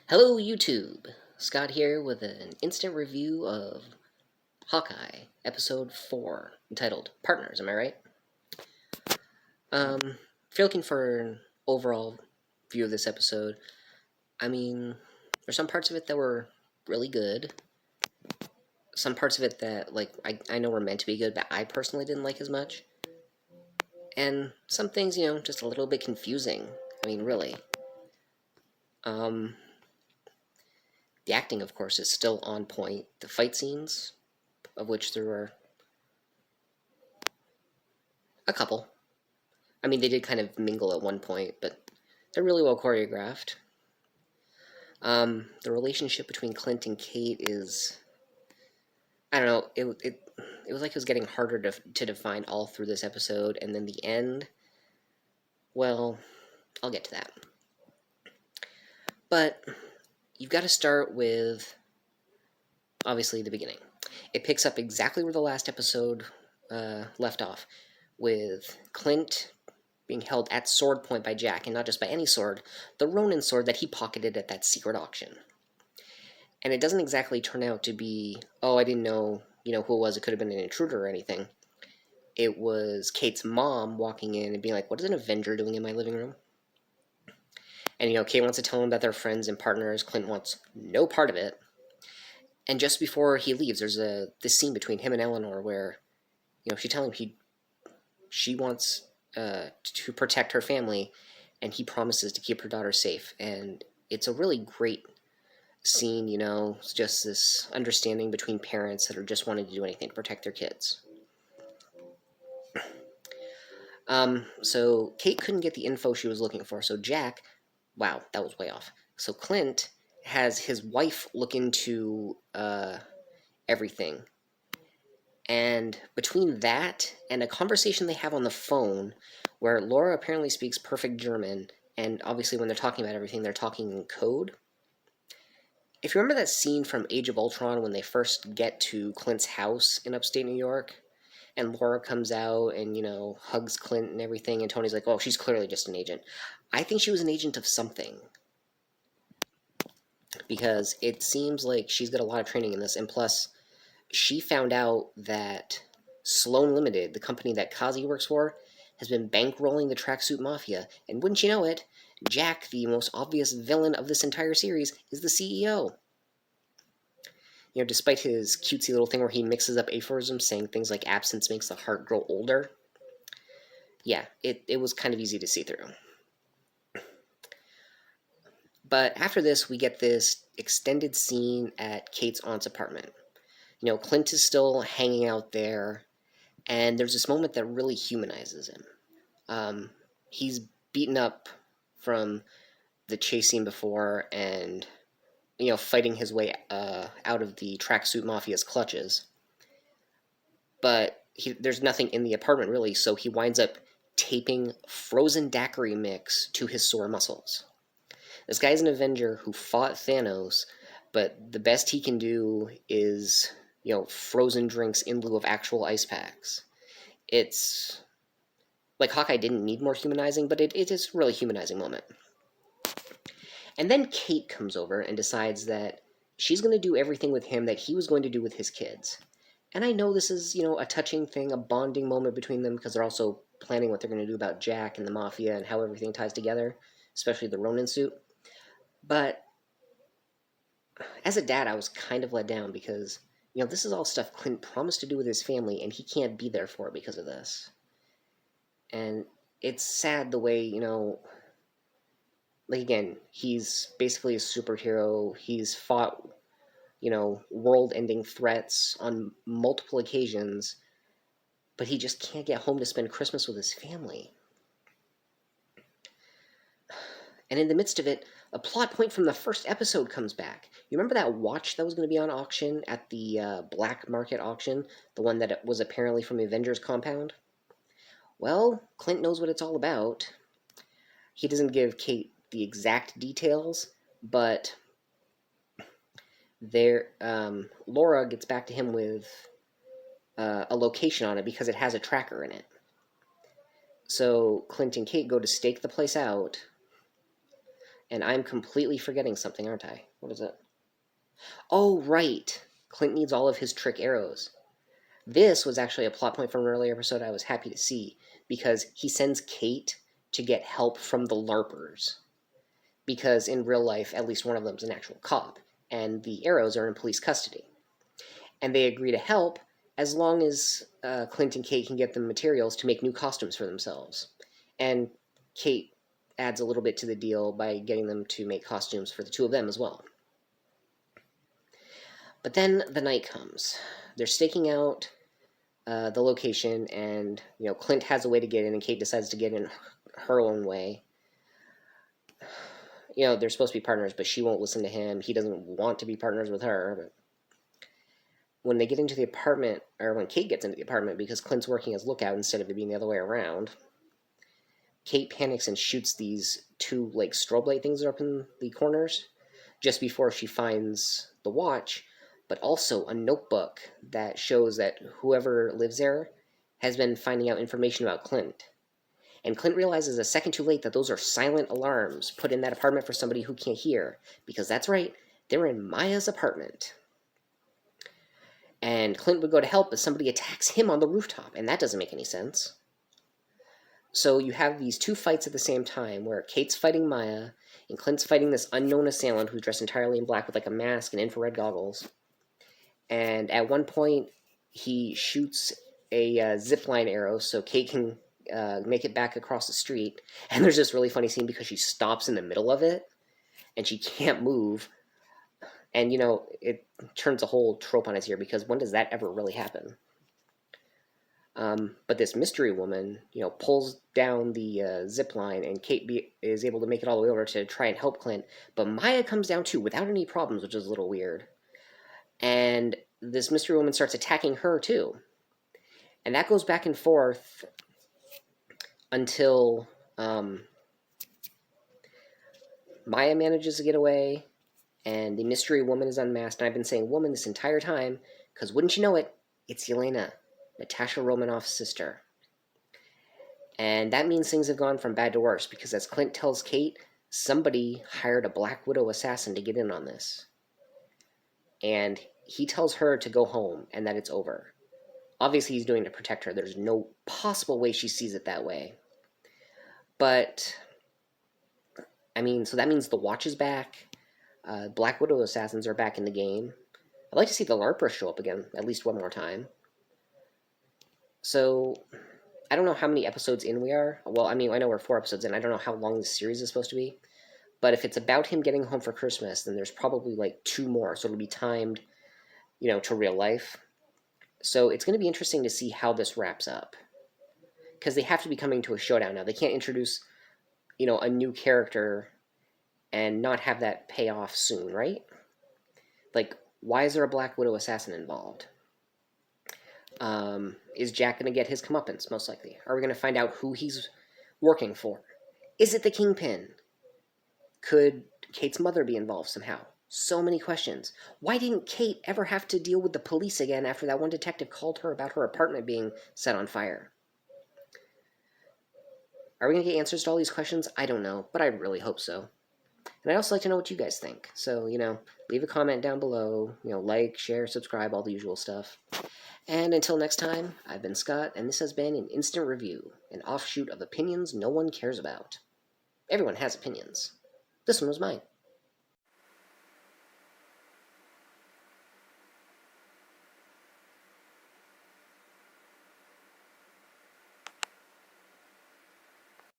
Hello YouTube! Scott here with an instant review of Hawkeye, Episode 4, entitled Partners, am I right? If you're looking for an overall view of this episode, there's some parts of it that were really good. Some parts of it that, I know were meant to be good, but I personally didn't like as much. And some things, just a little bit confusing. Really. The acting, of course, is still on point. The fight scenes, of which there were a couple. They did kind of mingle at one point, but they're really well choreographed. The relationship between Clint and Kate is, I don't know, it was like it was getting harder to define all through this episode, and then the end, well, I'll get to that. But you've got to start with, obviously, the beginning. It picks up exactly where the last episode left off, with Clint being held at sword point by Jack, and not just by any sword, the Ronin sword that he pocketed at that secret auction. And it doesn't exactly turn out to be, oh, I didn't know, who it was, it could have been an intruder or anything. It was Kate's mom walking in and being like, what is an Avenger doing in my living room? And, Kate wants to tell him that they're friends and partners. Clint wants no part of it. And just before he leaves, there's this scene between him and Eleanor where, she's telling him she wants to protect her family, and he promises to keep her daughter safe. And it's a really great scene, it's just this understanding between parents that are just wanting to do anything to protect their kids. So Kate couldn't get the info she was looking for, so Jack, wow, that was way off. So Clint has his wife look into everything. And between that and a conversation they have on the phone where Laura apparently speaks perfect German, and obviously when they're talking about everything, they're talking in code. If you remember that scene from Age of Ultron when they first get to Clint's house in upstate New York, and Laura comes out and, hugs Clint and everything, and Tony's like, oh, she's clearly just an agent. I think she was an agent of something. Because it seems like she's got a lot of training in this, and plus, she found out that Sloan Limited, the company that Kazi works for, has been bankrolling the Tracksuit Mafia, and wouldn't you know it, Jack, the most obvious villain of this entire series, is the CEO. Despite his cutesy little thing where he mixes up aphorisms saying things like absence makes the heart grow older, yeah, it was kind of easy to see through. But after this, we get this extended scene at Kate's aunt's apartment. Clint is still hanging out there, and there's this moment that really humanizes him. He's beaten up from the chase scene before and, fighting his way out of the Tracksuit Mafia's clutches. But there's nothing in the apartment, really, so he winds up taping frozen daiquiri mix to his sore muscles. This guy's an Avenger who fought Thanos, but the best he can do is, frozen drinks in lieu of actual ice packs. It's like Hawkeye didn't need more humanizing, but it is a really humanizing moment. And then Kate comes over and decides that she's going to do everything with him that he was going to do with his kids. And I know this is, a touching thing, a bonding moment between them, because they're also planning what they're going to do about Jack and the Mafia and how everything ties together, especially the Ronin suit. But as a dad, I was kind of let down because, this is all stuff Clint promised to do with his family, and he can't be there for it because of this. And it's sad the way, again, he's basically a superhero. He's fought, world-ending threats on multiple occasions, but he just can't get home to spend Christmas with his family. And in the midst of it, a plot point from the first episode comes back. You remember that watch that was going to be on auction at the black market auction? The one that was apparently from Avengers compound? Well, Clint knows what it's all about. He doesn't give Kate the exact details, but Laura gets back to him with a location on it because it has a tracker in it. So Clint and Kate go to stake the place out, And I'm completely forgetting something, aren't I? What is it? Oh, right. Clint needs all of his trick arrows. This was actually a plot point from an earlier episode I was happy to see, because he sends Kate to get help from the LARPers. Because in real life, at least one of them is an actual cop, and the arrows are in police custody. And they agree to help as long as Clint and Kate can get the materials to make new costumes for themselves. And Kate adds a little bit to the deal by getting them to make costumes for the two of them as well. But then the night comes. They're staking out the location, and Clint has a way to get in, and Kate decides to get in her own way. They're supposed to be partners, but she won't listen to him. He doesn't want to be partners with her. But when they get into the apartment, or when Kate gets into the apartment, because Clint's working as lookout instead of it being the other way around, Kate panics and shoots these two strobe light things that are up in the corners just before she finds the watch, but also a notebook that shows that whoever lives there has been finding out information about Clint. And Clint realizes a second too late that those are silent alarms put in that apartment for somebody who can't hear, because that's right, they're in Maya's apartment. And Clint would go to help, but somebody attacks him on the rooftop, and that doesn't make any sense. So you have these two fights at the same time, where Kate's fighting Maya, and Clint's fighting this unknown assailant who's dressed entirely in black with a mask and infrared goggles. And at one point, he shoots a zipline arrow so Kate can make it back across the street. And there's this really funny scene because she stops in the middle of it, and she can't move. And, it turns a whole trope on its ear, because when does that ever really happen? But this mystery woman, pulls down the zip line, and Kate is able to make it all the way over to try and help Clint. But Maya comes down too without any problems, which is a little weird. And this mystery woman starts attacking her too. And that goes back and forth until Maya manages to get away, and the mystery woman is unmasked. And I've been saying woman this entire time, because wouldn't you know it, it's Yelena, Natasha Romanoff's sister. And that means things have gone from bad to worse, because as Clint tells Kate, somebody hired a Black Widow assassin to get in on this. And he tells her to go home and that it's over. Obviously, he's doing it to protect her. There's no possible way she sees it that way. But, so that means the watch is back. Black Widow assassins are back in the game. I'd like to see the LARPers show up again, at least one more time. So, I don't know how many episodes in we are. Well, I know we're 4 episodes in. I don't know how long this series is supposed to be. But if it's about him getting home for Christmas, then there's probably 2 more. So it'll be timed, to real life. So it's going to be interesting to see how this wraps up. Because they have to be coming to a showdown now. They can't introduce, a new character and not have that pay off soon, right? Why is there a Black Widow assassin involved? Is Jack going to get his comeuppance, most likely? Are we going to find out who he's working for? Is it the Kingpin? Could Kate's mother be involved somehow? So many questions. Why didn't Kate ever have to deal with the police again after that one detective called her about her apartment being set on fire? Are we going to get answers to all these questions? I don't know, but I really hope so. And I'd also like to know what you guys think. So, leave a comment down below, like, share, subscribe, all the usual stuff. And until next time, I've been Scott, and this has been an Instant Review, an offshoot of opinions no one cares about. Everyone has opinions. This one was mine.